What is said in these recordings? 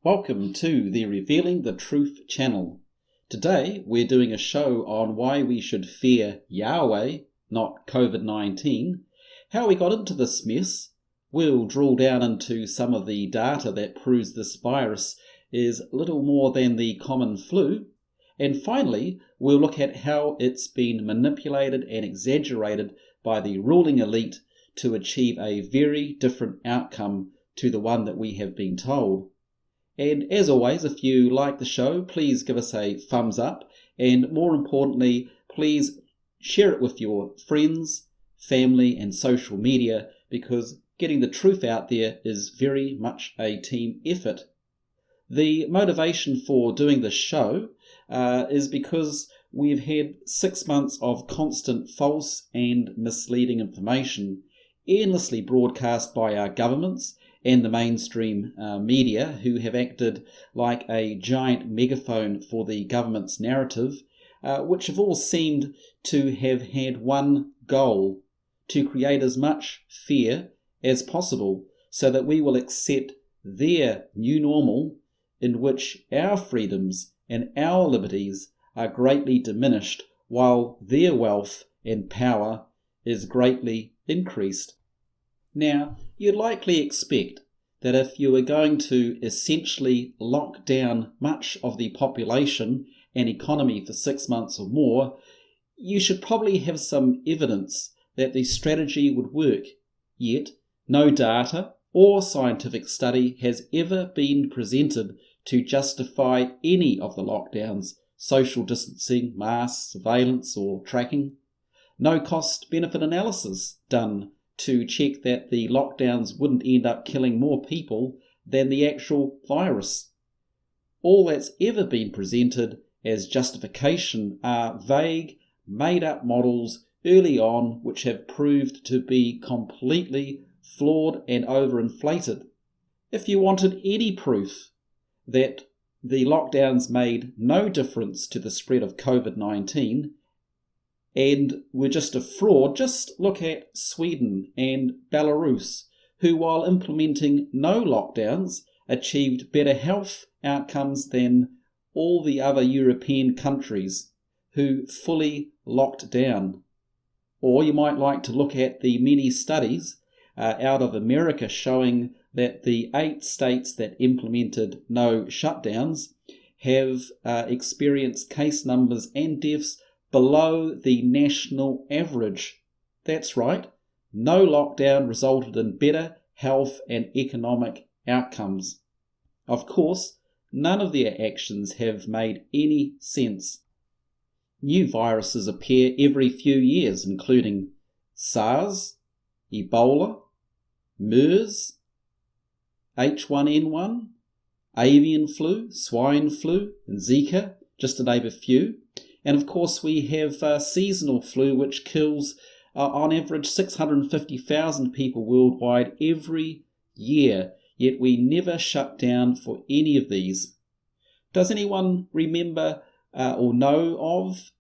Welcome to the Revealing the Truth channel. Today we're doing a show on why we should fear Yahweh, not COVID-19, how we got into this mess. We'll drill down into some of the data that proves this virus is little more than the common flu. And finally, we'll look at how it's been manipulated and exaggerated by the ruling elite to achieve a very different outcome to the one that we have been told. And as always, if you like the show, please give us a thumbs up, and more importantly, please share it with your friends, family and social media, because getting the truth out there is very much a team effort. The motivation for doing this show is because we've had 6 months of constant false and misleading information endlessly broadcast by our governments and the mainstream media, who have acted like a giant megaphone for the government's narrative, which have all seemed to have had one goal: to create as much fear as possible so that we will accept their new normal, in which our freedoms and our liberties are greatly diminished while their wealth and power is greatly increased. Now, you'd likely expect that if you were going to essentially lock down much of the population and economy for 6 months or more, you should probably have some evidence that the strategy would work. Yet, no data or scientific study has ever been presented to justify any of the lockdowns, social distancing, masks, surveillance or tracking. No cost-benefit analysis done to check that the lockdowns wouldn't end up killing more people than the actual virus. All that's ever been presented as justification are vague, made-up models early on which have proved to be completely flawed and overinflated. If you wanted any proof that the lockdowns made no difference to the spread of COVID-19 and were just a fraud, just look at Sweden and Belarus, who, while implementing no lockdowns, achieved better health outcomes than all the other European countries who fully locked down. Or you might like to look at the many studies out of America showing that the 8 states that implemented no shutdowns have experienced case numbers and deaths below the national average. That's right, no lockdown resulted in better health and economic outcomes. Of course, none of their actions have made any sense. New viruses appear every few years, including SARS, Ebola, MERS, H1N1, avian flu, swine flu, and Zika, just to name a few. And of course we have seasonal flu, which kills on average 650,000 people worldwide every year, yet we never shut down for any of these. Does anyone remember or know of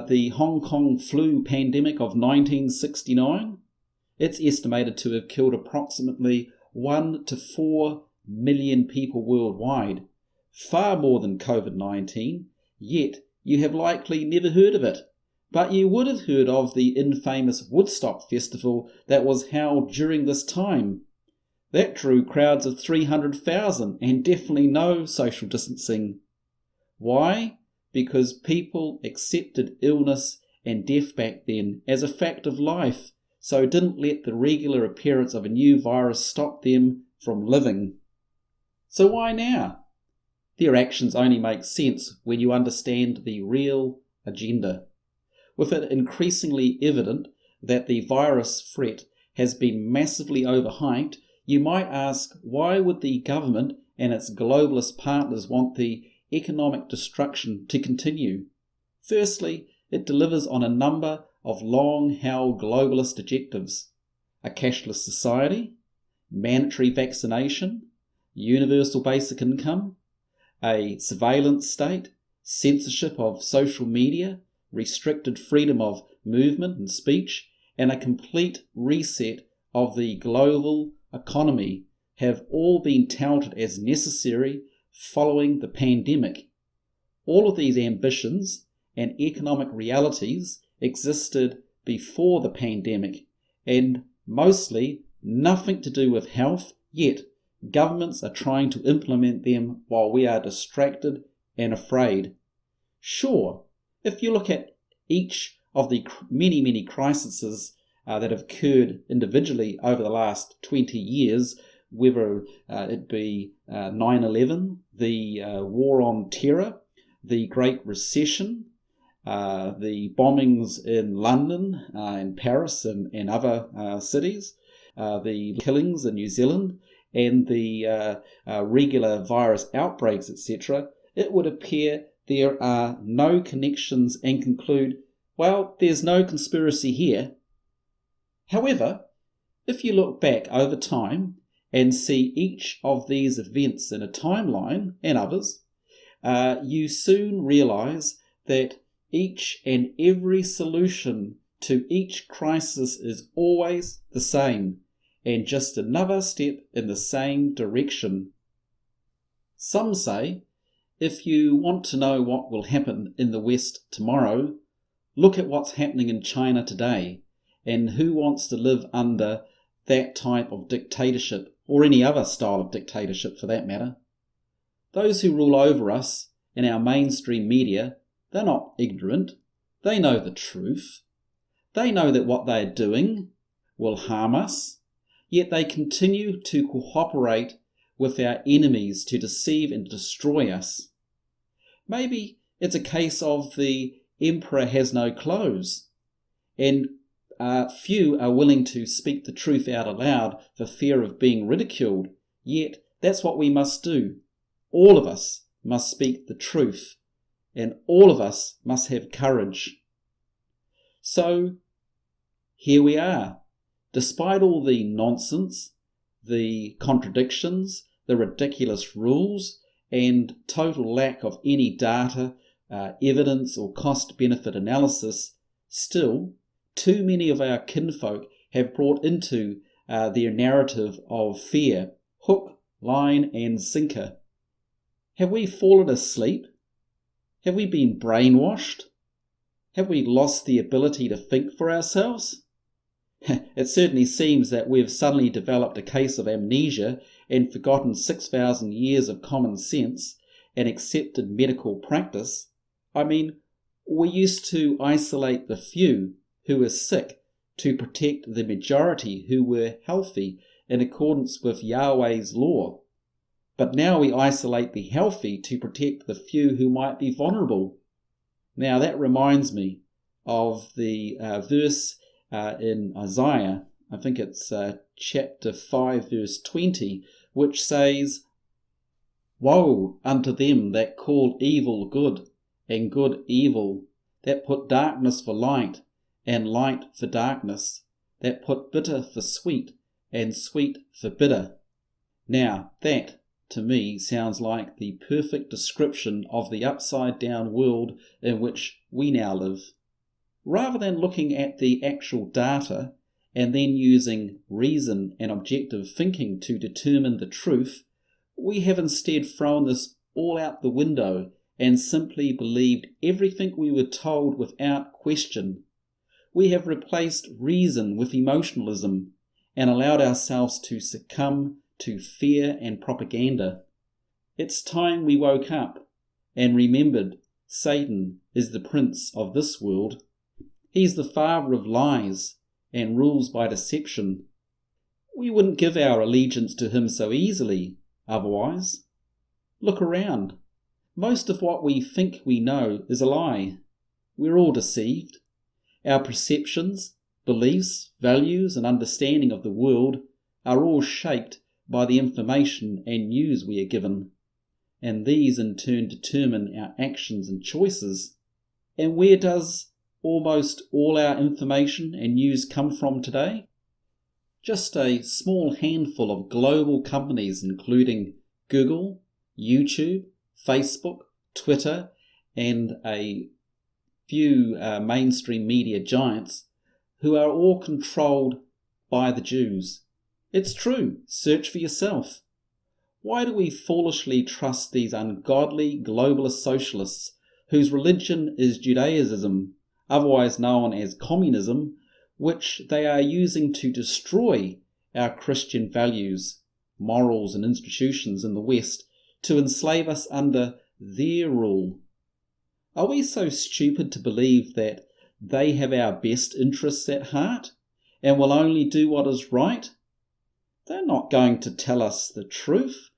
the Hong Kong flu pandemic of 1969? It's estimated to have killed approximately 1 to 4 million people worldwide, far more than COVID-19, yet you have likely never heard of it. But you would have heard of the infamous Woodstock Festival that was held during this time. That drew crowds of 300,000 and definitely no social distancing. Why? Because people accepted illness and death back then as a fact of life, so didn't let the regular appearance of a new virus stop them from living. So why now? Their actions only make sense when you understand the real agenda. With it increasingly evident that the virus threat has been massively overhyped, you might ask, why would the government and its globalist partners want the economic destruction to continue? Firstly, it delivers on a number of long-held globalist objectives: a cashless society, mandatory vaccination, universal basic income, a surveillance state, censorship of social media, restricted freedom of movement and speech, and a complete reset of the global economy have all been touted as necessary following the pandemic. All of these ambitions and economic realities existed before the pandemic, and mostly nothing to do with health, yet governments are trying to implement them while we are distracted and afraid. Sure, if you look at each of the many crises that have occurred individually over the last 20 years, whether it be 9/11, the war on terror, the Great Recession, the bombings in London and Paris and other cities, the killings in New Zealand, and the regular virus outbreaks, etc., it would appear there are no connections and conclude, well, there's no conspiracy here. However, if you look back over time and see each of these events in a timeline and others, you soon realize that each and every solution to each crisis is always the same and just another step in the same direction. Some say, if you want to know what will happen in the West tomorrow, look at what's happening in China today, and who wants to live under that type of dictatorship, or any other style of dictatorship for that matter. Those who rule over us in our mainstream media, they're not ignorant. They know the truth. They know that what they're doing will harm us, yet they continue to cooperate with our enemies to deceive and destroy us. Maybe it's a case of the emperor has no clothes, and few are willing to speak the truth out aloud for fear of being ridiculed, yet that's what we must do. All of us must speak the truth, and all of us must have courage. So, here we are. Despite all the nonsense, the contradictions, the ridiculous rules, and total lack of any data, evidence or cost-benefit analysis, still, too many of our kinfolk have brought into their narrative of fear, hook, line, and sinker. Have we fallen asleep? Have we been brainwashed? Have we lost the ability to think for ourselves? It certainly seems that we've suddenly developed a case of amnesia and forgotten 6,000 years of common sense and accepted medical practice. I mean, we used to isolate the few who were sick to protect the majority who were healthy in accordance with Yahweh's law. But now we isolate the healthy to protect the few who might be vulnerable. Now that reminds me of the verse in Isaiah, I think it's chapter 5 verse 20, which says, "Woe unto them that call evil good, and good evil, that put darkness for light, and light for darkness, that put bitter for sweet, and sweet for bitter." Now that, to me, sounds like the perfect description of the upside-down world in which we now live. Rather than looking at the actual data and then using reason and objective thinking to determine the truth, we have instead thrown this all out the window and simply believed everything we were told without question. We have replaced reason with emotionalism and allowed ourselves to succumb to fear and propaganda. It's time we woke up and remembered Satan is the prince of this world. He's the father of lies and rules by deception. We wouldn't give our allegiance to him so easily otherwise. Look around. Most of what we think we know is a lie. We're all deceived. Our perceptions, beliefs, values, and understanding of the world are all shaped by the information and news we are given, and these in turn determine our actions and choices. And where does almost all our information and news come from today? Just a small handful of global companies including Google, YouTube, Facebook, Twitter, and a few mainstream media giants who are all controlled by the Jews. It's true, search for yourself. Why do we foolishly trust these ungodly globalist socialists whose religion is Judaism, otherwise known as communism, which they are using to destroy our Christian values, morals and institutions in the West to enslave us under their rule? Are we so stupid to believe that they have our best interests at heart and will only do what is right? They're not going to tell us the truth.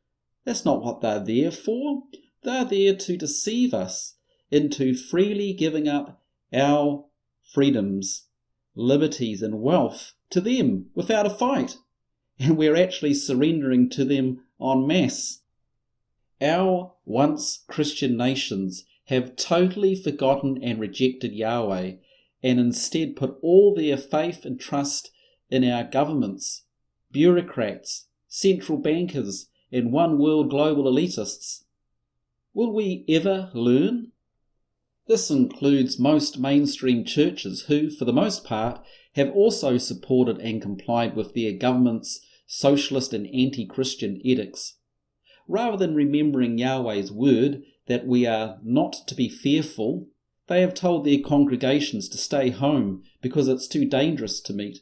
That's not what they're there for. They're there to deceive us into freely giving up our freedoms, liberties and wealth to them without a fight. And we're actually surrendering to them en masse. Our once Christian nations have totally forgotten and rejected Yahweh and instead put all their faith and trust in our governments, bureaucrats, central bankers, and one world global elitists. Will we ever learn? This includes most mainstream churches who, for the most part, have also supported and complied with their government's socialist and anti-Christian edicts. Rather than remembering Yahweh's word that we are not to be fearful, they have told their congregations to stay home because it's too dangerous to meet.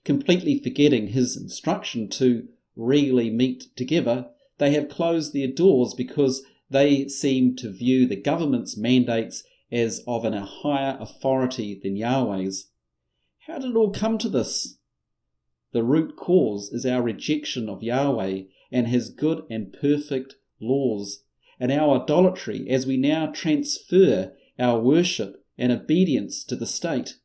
Completely forgetting his instruction to regularly meet together, they have closed their doors because they seem to view the government's mandates as of a higher authority than Yahweh's. How did it all come to this? The root cause is our rejection of Yahweh and his good and perfect laws, and our idolatry as we now transfer our worship and obedience to the state.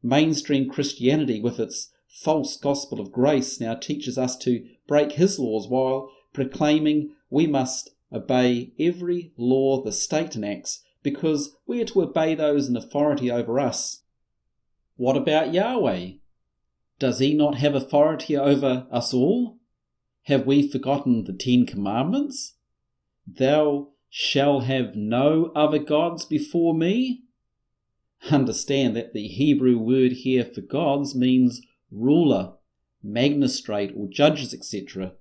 Mainstream Christianity, with its false gospel of grace, now teaches us to break his laws while proclaiming we must obey every law the state enacts because we are to obey those in authority over us. What about Yahweh? Does he not have authority over us all? Have we forgotten the 10 Commandments? Thou shalt have no other gods before me? Understand that the Hebrew word here for gods means ruler, magistrate or judges, etc.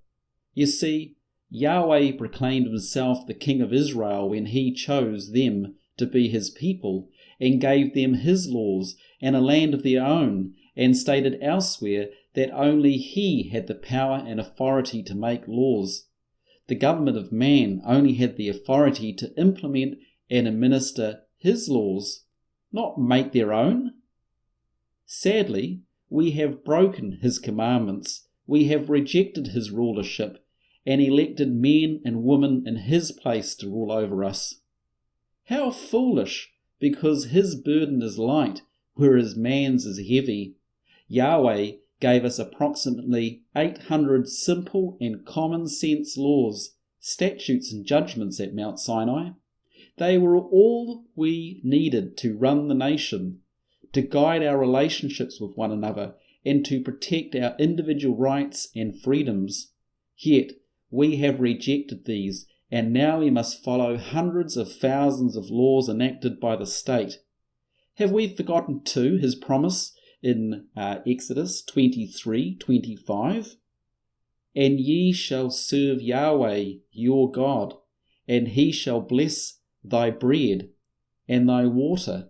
You see, Yahweh proclaimed himself the King of Israel when he chose them to be his people and gave them his laws and a land of their own, and stated elsewhere that only he had the power and authority to make laws. The government of man only had the authority to implement and administer his laws, not make their own. Sadly, we have broken his commandments, we have rejected his rulership, and elected men and women in his place to rule over us. How foolish, because his burden is light, whereas man's is heavy. Yahweh gave us approximately 800 simple and common sense laws, statutes and judgments at Mount Sinai. They were all we needed to run the nation, to guide our relationships with one another, and to protect our individual rights and freedoms. Yet we have rejected these, and now we must follow hundreds of thousands of laws enacted by the state. Have we forgotten too his promise in Exodus 23:25? And ye shall serve Yahweh your God, and he shall bless thy bread and thy water,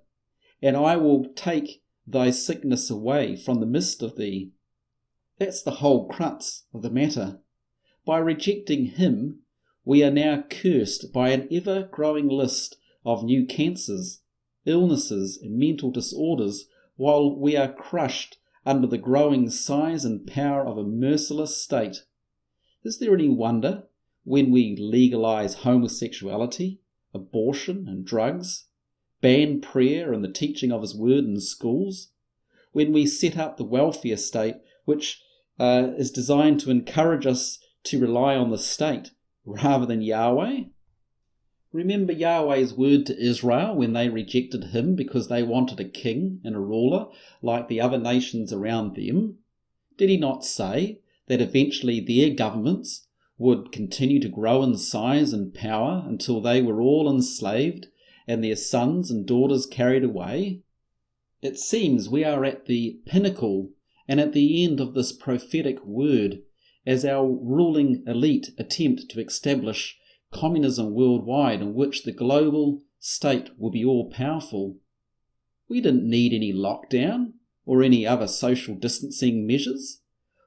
and I will take thy sickness away from the midst of thee. That's the whole crux of the matter. By rejecting him, we are now cursed by an ever-growing list of new cancers, illnesses, and mental disorders, while we are crushed under the growing size and power of a merciless state. Is there any wonder when we legalize homosexuality, abortion and drugs, ban prayer and the teaching of his word in schools, when we set up the welfare state, which is designed to encourage us to rely on the state rather than Yahweh? Remember Yahweh's word to Israel when they rejected him because they wanted a king and a ruler like the other nations around them? Did he not say that eventually their governments would continue to grow in size and power until they were all enslaved and their sons and daughters carried away? It seems we are at the pinnacle and at the end of this prophetic word, as our ruling elite attempt to establish communism worldwide in which the global state will be all-powerful. We didn't need any lockdown or any other social distancing measures.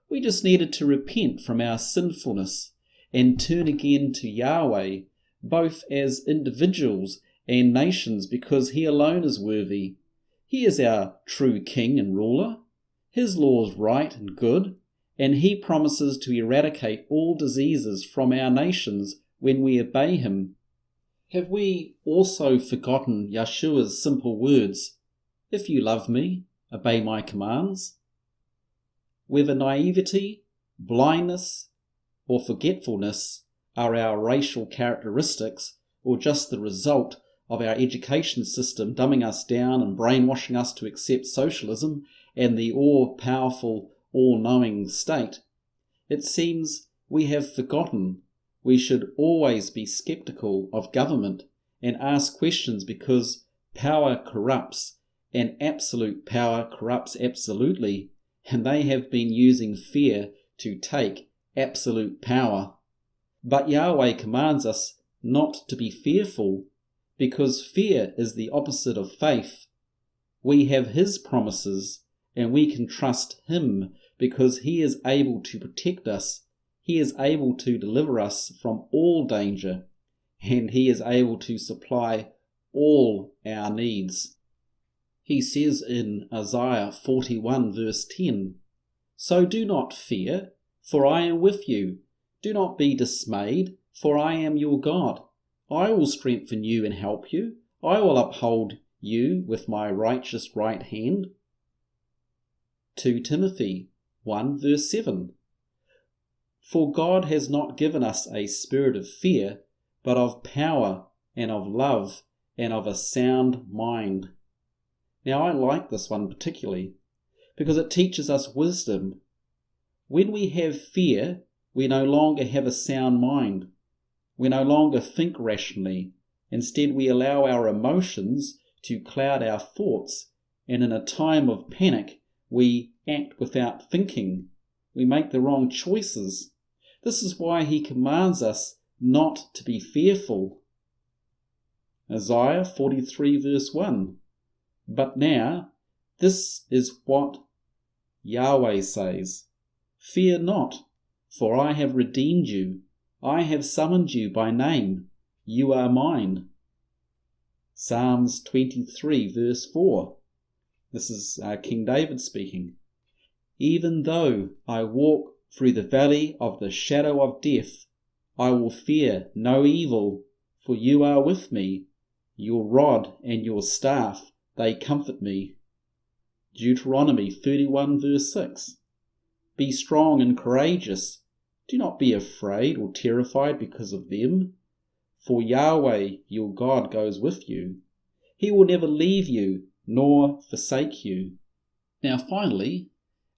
We just needed to repent from our sinfulness and turn again to Yahweh, both as individuals and nations, because He alone is worthy. He is our true King and ruler. His law is right and good, and He promises to eradicate all diseases from our nations when we obey Him. Have we also forgotten Yeshua's simple words, "If you love me, obey my commands"? Whether naivety, blindness, or forgetfulness are our racial characteristics, or just the result of our education system dumbing us down and brainwashing us to accept socialism and the all-powerful, all-knowing state, it seems we have forgotten we should always be skeptical of government and ask questions, because power corrupts, and absolute power corrupts absolutely, and they have been using fear to take absolute power. But Yahweh commands us not to be fearful, because fear is the opposite of faith. We have His promises, and we can trust Him because He is able to protect us. He is able to deliver us from all danger, and He is able to supply all our needs. He says in Isaiah 41 verse 10, "So do not fear, for I am with you. Do not be dismayed, for I am your God. I will strengthen you and help you. I will uphold you with my righteous right hand." 2 Timothy 1 verse 7, "For God has not given us a spirit of fear, but of power and of love and of a sound mind." Now I like this one particularly, because it teaches us wisdom. When we have fear, we no longer have a sound mind. We no longer think rationally. Instead, we allow our emotions to cloud our thoughts, and in a time of panic, we act without thinking. We make the wrong choices. This is why He commands us not to be fearful. Isaiah 43 verse 1, "But now, this is what Yahweh says, Fear not, for I have redeemed you. I have summoned you by name. You are mine." Psalms 23 verse 4. This is King David speaking. "Even though I walk through the valley of the shadow of death, I will fear no evil, for you are with me. Your rod and your staff, they comfort me." Deuteronomy 31 verse 6. "Be strong and courageous. Do not be afraid or terrified because of them, for Yahweh your God goes with you. He will never leave you nor forsake you." Now finally,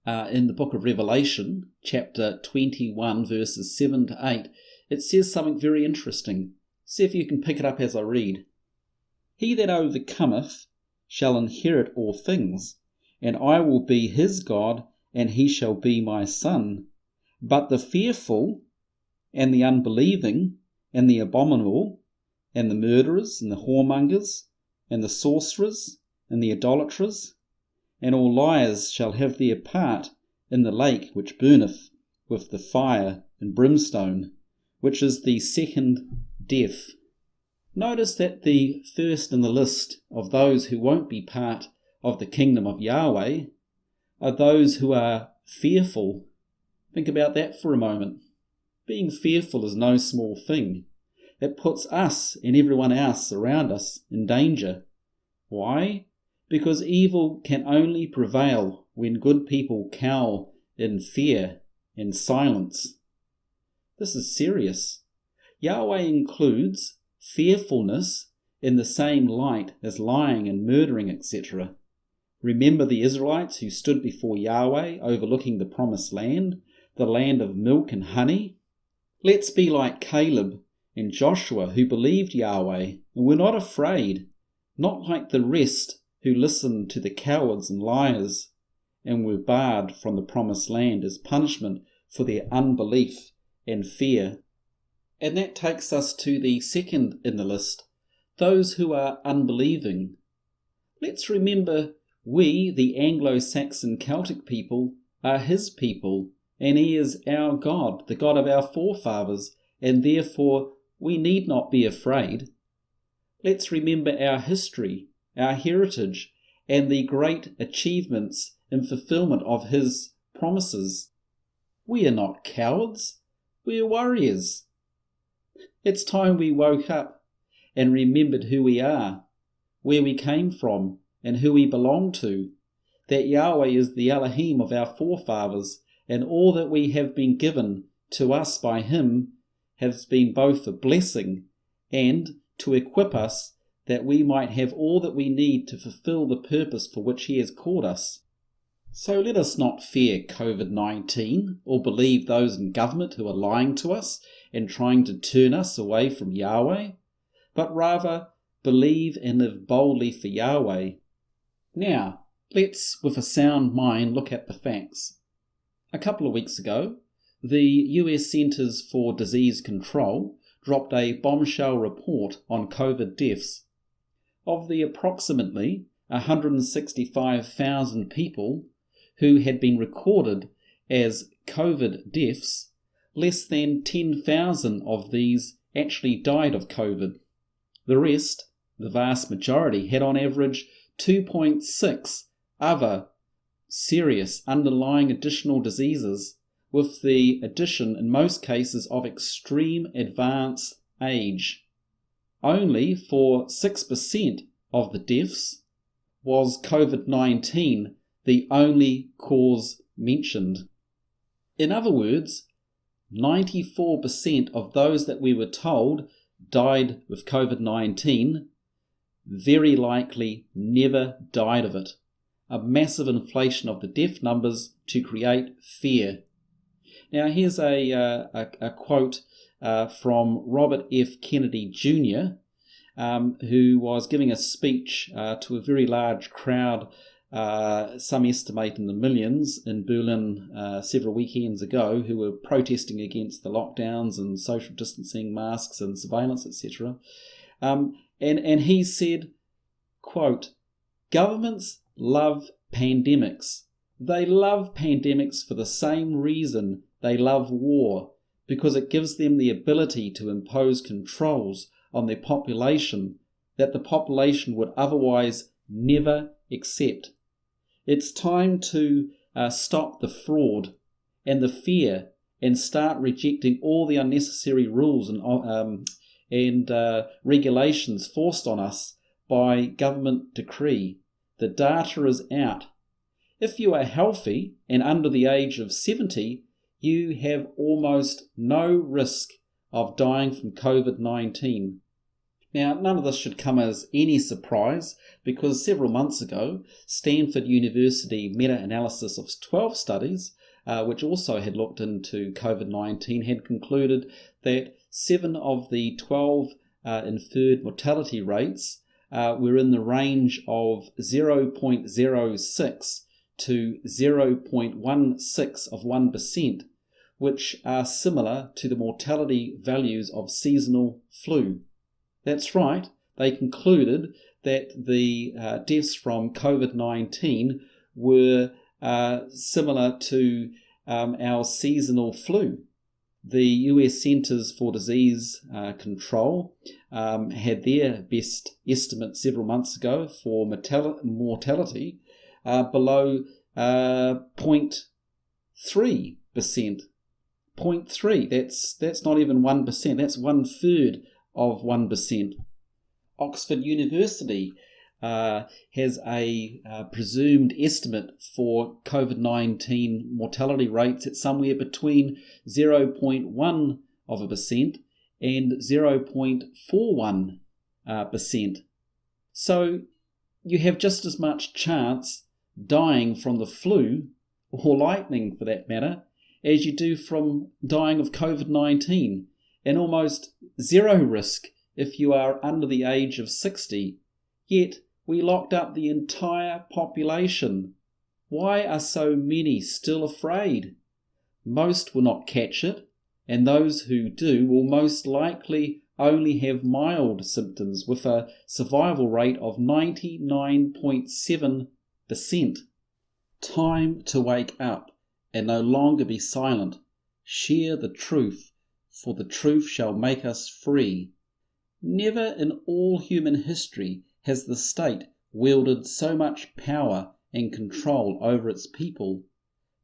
in the book of Revelation, chapter 21, verses 7 to 8, it says something very interesting. See if you can pick it up as I read. "He that overcometh shall inherit all things, and I will be his God, and he shall be my son. But the fearful, and the unbelieving, and the abominable, and the murderers, and the whoremongers, and the sorcerers, and the idolaters, and all liars shall have their part in the lake which burneth with the fire and brimstone, which is the second death." Notice that the first in the list of those who won't be part of the kingdom of Yahweh are those who are fearful. Think about that for a moment. Being fearful is no small thing. It puts us and everyone else around us in danger. Why? Because evil can only prevail when good people cower in fear and silence. This is serious. Yahweh includes fearfulness in the same light as lying and murdering, etc. Remember the Israelites who stood before Yahweh overlooking the promised land, the land of milk and honey? Let's be like Caleb and Joshua, who believed Yahweh and were not afraid, not like the rest who listened to the cowards and liars and were barred from the promised land as punishment for their unbelief and fear. And that takes us to the second in the list, those who are unbelieving. Let's remember we, the Anglo-Saxon Celtic people, are his people, and he is our God, the God of our forefathers, and therefore we need not be afraid. Let's remember our history, our heritage, and the great achievements in fulfillment of his promises. We are not cowards, we are warriors. It's time we woke up and remembered who we are, where we came from, and who we belong to, that Yahweh is the Elohim of our forefathers, and all that we have been given to us by him has been both a blessing and to equip us that we might have all that we need to fulfill the purpose for which he has called us. So let us not fear COVID-19 or believe those in government who are lying to us and trying to turn us away from Yahweh, but rather believe and live boldly for Yahweh. Now, let's, with a sound mind, look at the facts. A couple of weeks ago, the US Centers for Disease Control dropped a bombshell report on COVID deaths. Of the approximately 165,000 people who had been recorded as COVID deaths, less than 10,000 of these actually died of COVID. The rest, the vast majority, had on average 2.6 other serious underlying additional diseases, with the addition in most cases of extreme advanced age. Only for 6% of the deaths was COVID-19 the only cause mentioned. In other words, 94% of those that we were told died with COVID-19 very likely never died of it. A massive inflation of the death numbers to create fear. Now here's a quote from Robert F. Kennedy Jr., who was giving a speech to a very large crowd, some estimate in the millions, in Berlin several weekends ago, who were protesting against the lockdowns and social distancing, masks and surveillance, etc. And he said, quote, "Governments love pandemics. They love pandemics for the same reason they love war, because it gives them the ability to impose controls on their population that the population would otherwise never accept. It's time to stop the fraud and the fear and start rejecting all the unnecessary rules and regulations forced on us by government decree. The data is out. If you are healthy and under the age of 70, you have almost no risk of dying from COVID-19. Now, none of this should come as any surprise, because several months ago, Stanford University meta-analysis of 12 studies, which also had looked into COVID-19, had concluded that 7 of the 12 inferred mortality rates were in the range of 0.06 to 0.16 of 1%, which are similar to the mortality values of seasonal flu. That's right, they concluded that the deaths from COVID-19 were similar to our seasonal flu. The US Centers for Disease Control had their best estimate several months ago for mortality below 0.3%. 0.3, that's not even 1%, that's 1/3 of 1%. Oxford University has a presumed estimate for COVID-19 mortality rates at somewhere between 0.1% and 0.41%. So you have just as much chance dying from the flu, or lightning for that matter, as you do from dying of COVID-19, and almost zero risk if you are under the age of 60. Yet we locked up the entire population. Why are so many still afraid? Most will not catch it, and those who do will most likely only have mild symptoms with a survival rate of 99.7%. Time to wake up and no longer be silent. Share the truth, for the truth shall make us free. Never in all human history has the state wielded so much power and control over its people.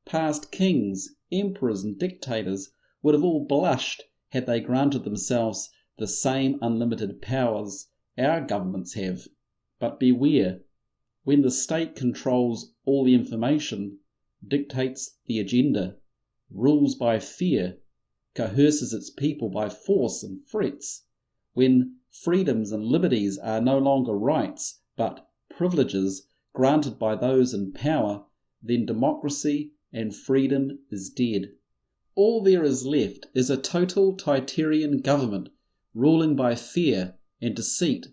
Past kings, emperors and dictators would have all blushed had they granted themselves the same unlimited powers our governments have. But beware, when the state controls all the information, dictates the agenda, rules by fear, coerces its people by force and threats, when freedoms and liberties are no longer rights but privileges granted by those in power, then democracy and freedom is dead. All there is left is a totalitarian government ruling by fear and deceit.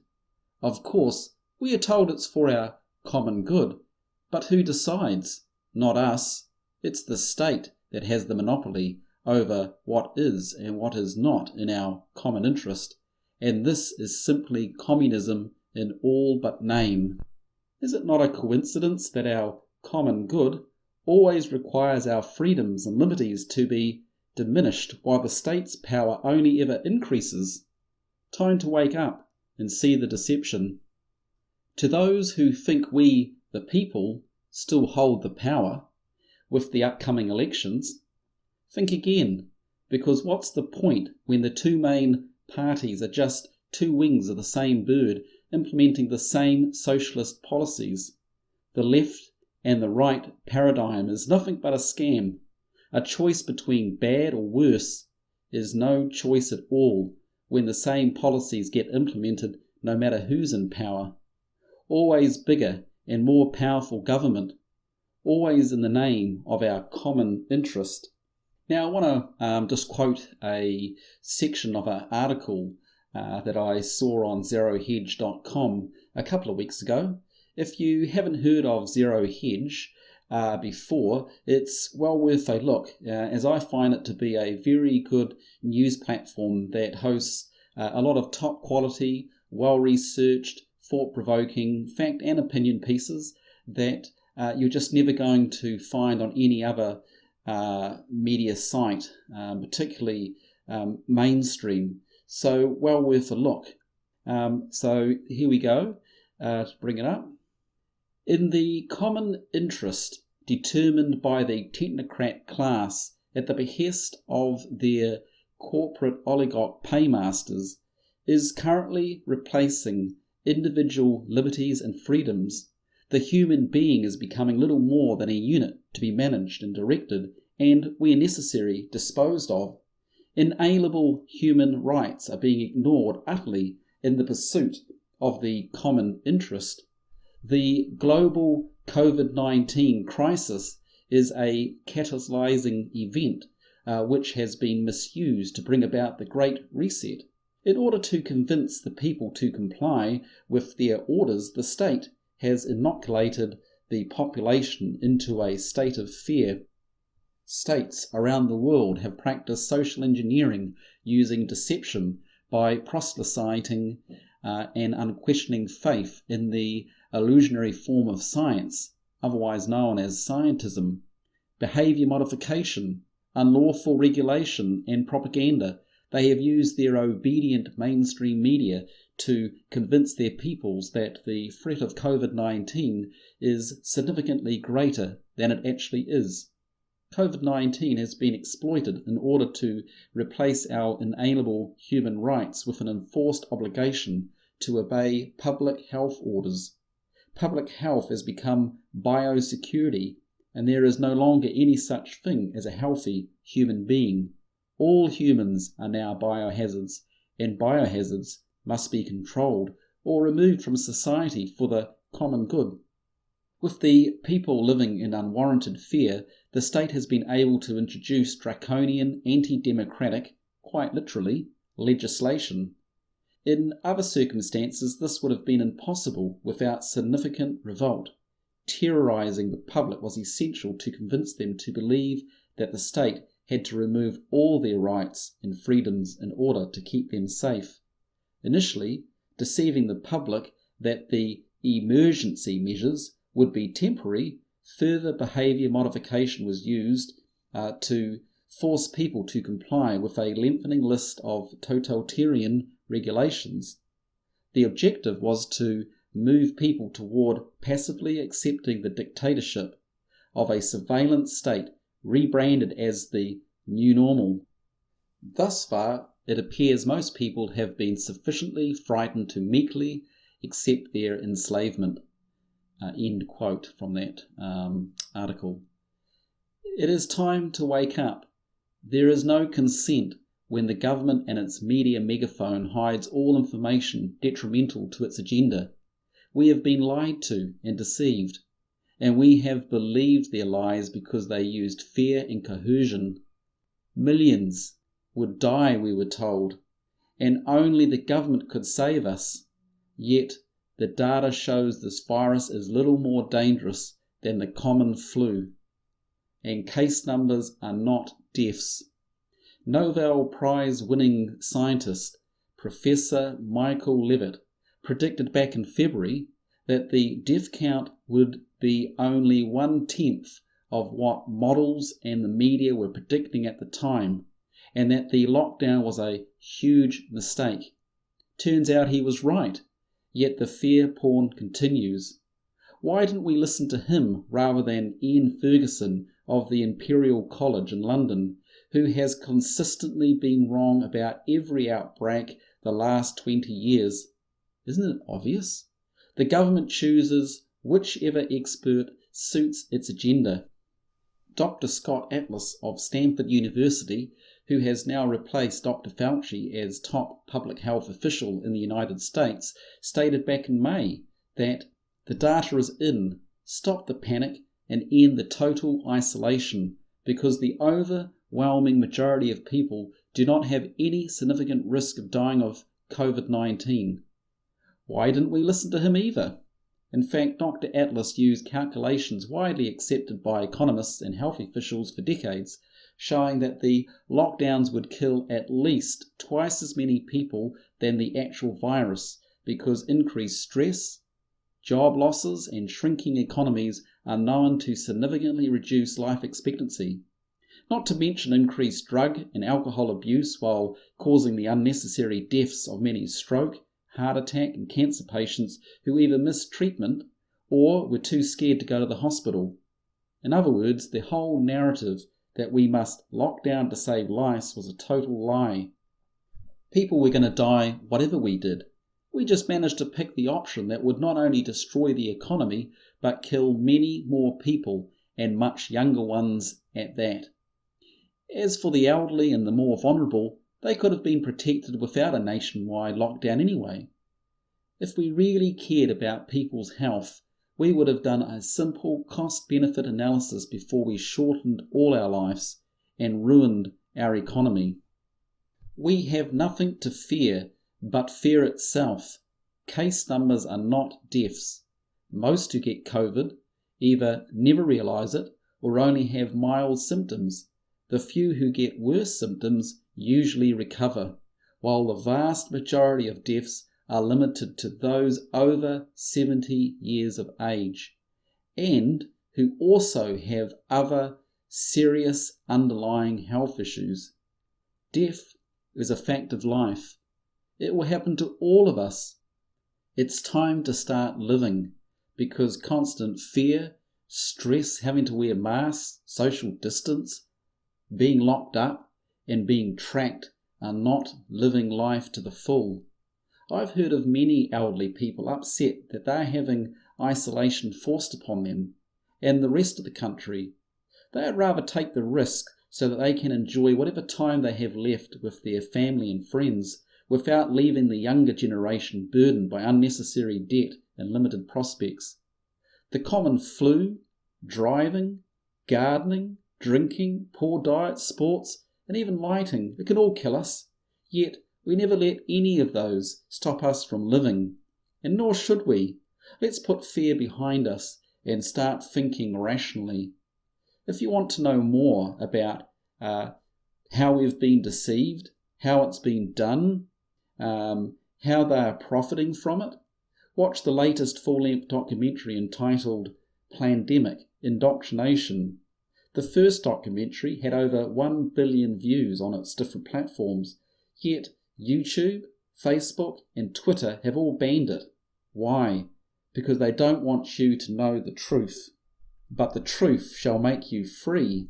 Of course, we are told it's for our common good, but who decides? Not us. It's the state that has the monopoly over what is and what is not in our common interest, and this is simply communism in all but name. Is it not a coincidence that our common good always requires our freedoms and liberties to be diminished while the state's power only ever increases? Time to wake up and see the deception. To those who think we, the people, still hold the power with the upcoming elections, think again, because what's the point when the two main parties are just two wings of the same bird implementing the same socialist policies? The left and the right paradigm is nothing but a scam. A choice between bad or worse is no choice at all when the same policies get implemented no matter who's in power. Always bigger and more powerful government, always in the name of our common interest. Now I want to just quote a section of an article that I saw on ZeroHedge.com a couple of weeks ago. If you haven't heard of Zero Hedge before, it's well worth a look, as I find it to be a very good news platform that hosts a lot of top quality, well-researched, thought-provoking fact and opinion pieces that you're just never going to find on any other media site, particularly mainstream. So well worth a look. So here we go, to bring it up. In the common interest determined by the technocrat class at the behest of their corporate oligarch paymasters is currently replacing individual liberties and freedoms. The human being is becoming little more than a unit to be managed and directed and, where necessary, disposed of. Inalienable human rights are being ignored utterly in the pursuit of the common interest. The global COVID-19 crisis is a catalyzing event which has been misused to bring about the Great Reset. In order to convince the people to comply with their orders, the state has inoculated the population into a state of fear. States around the world have practiced social engineering using deception by proselytizing and unquestioning faith in the illusionary form of science, otherwise known as scientism, behavior modification, unlawful regulation and propaganda. They have used their obedient mainstream media to convince their peoples that the threat of COVID-19 is significantly greater than it actually is. COVID-19 has been exploited in order to replace our inalienable human rights with an enforced obligation to obey public health orders. Public health has become biosecurity, and there is no longer any such thing as a healthy human being. All humans are now biohazards, and biohazards must be controlled or removed from society for the common good. With the people living in unwarranted fear, the state has been able to introduce draconian, anti-democratic, quite literally, legislation. In other circumstances, this would have been impossible without significant revolt. Terrorizing the public was essential to convince them to believe that the state had to remove all their rights and freedoms in order to keep them safe, initially deceiving the public that the emergency measures would be temporary. Further behaviour modification was used to force people to comply with a lengthening list of totalitarian regulations. The objective was to move people toward passively accepting the dictatorship of a surveillance state rebranded as the new normal. Thus far, it appears most people have been sufficiently frightened to meekly accept their enslavement. End quote from that article. It is time to wake up. There is no consent when the government and its media megaphone hides all information detrimental to its agenda. We have been lied to and deceived, and we have believed their lies because they used fear and coercion. Millions would die, we were told, and only the government could save us. Yet the data shows this virus is little more dangerous than the common flu, and case numbers are not deaths. Nobel Prize-winning scientist Professor Michael Levitt predicted back in February that the death count would be only 1/10 of what models and the media were predicting at the time, and that the lockdown was a huge mistake. Turns out he was right, yet the fear porn continues. Why didn't we listen to him rather than Ian Ferguson of the Imperial College in London, who has consistently been wrong about every outbreak the last 20 years? Isn't it obvious? The government chooses whichever expert suits its agenda. Dr. Scott Atlas of Stanford University, who has now replaced Dr. Fauci as top public health official in the United States, stated back in May that the data is in, stop the panic and end the total isolation, because the overwhelming majority of people do not have any significant risk of dying of COVID-19. Why didn't we listen to him either? In fact, Dr. Atlas used calculations widely accepted by economists and health officials for decades, showing that the lockdowns would kill at least twice as many people than the actual virus, because increased stress, job losses, and shrinking economies are known to significantly reduce life expectancy. Not to mention increased drug and alcohol abuse, while causing the unnecessary deaths of many stroke, heart attack and cancer patients who either missed treatment or were too scared to go to the hospital. In other words, the whole narrative that we must lock down to save lives was a total lie. People were going to die whatever we did. We just managed to pick the option that would not only destroy the economy, but kill many more people, and much younger ones at that. As for the elderly and the more vulnerable, they could have been protected without a nationwide lockdown anyway. If we really cared about people's health, we would have done a simple cost-benefit analysis before we shortened all our lives and ruined our economy. We have nothing to fear but fear itself. Case numbers are not deaths. Most who get COVID either never realise it or only have mild symptoms. The few who get worse symptoms usually recover, while the vast majority of deaths are limited to those over 70 years of age, and who also have other serious underlying health issues. Death is a fact of life. It will happen to all of us. It's time to start living, because constant fear, stress, having to wear masks, social distance, being locked up and being tracked are not living life to the full. I've heard of many elderly people upset that they're having isolation forced upon them and the rest of the country. They'd rather take the risk so that they can enjoy whatever time they have left with their family and friends without leaving the younger generation burdened by unnecessary debt and limited prospects. The common flu, driving, gardening, drinking, poor diet, sports, and even lighting, it can all kill us. Yet we never let any of those stop us from living, and nor should we. Let's put fear behind us and start thinking rationally. If you want to know more about how we've been deceived, how it's been done, how they are profiting from it. Watch the latest full-length documentary entitled Plandemic: Indoctrination. The first documentary had over 1 billion views on its different platforms, yet YouTube, Facebook and Twitter have all banned it. Why? Because they don't want you to know the truth. But the truth shall make you free.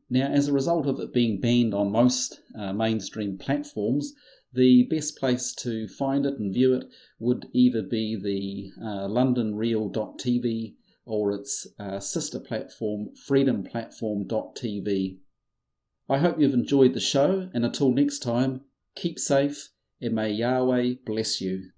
Now, as a result of it being banned on most mainstream platforms, the best place to find it and view it would either be the londonreal.tv or its sister platform, freedomplatform.tv. I hope you've enjoyed the show, and until next time, keep safe, and may Yahweh bless you.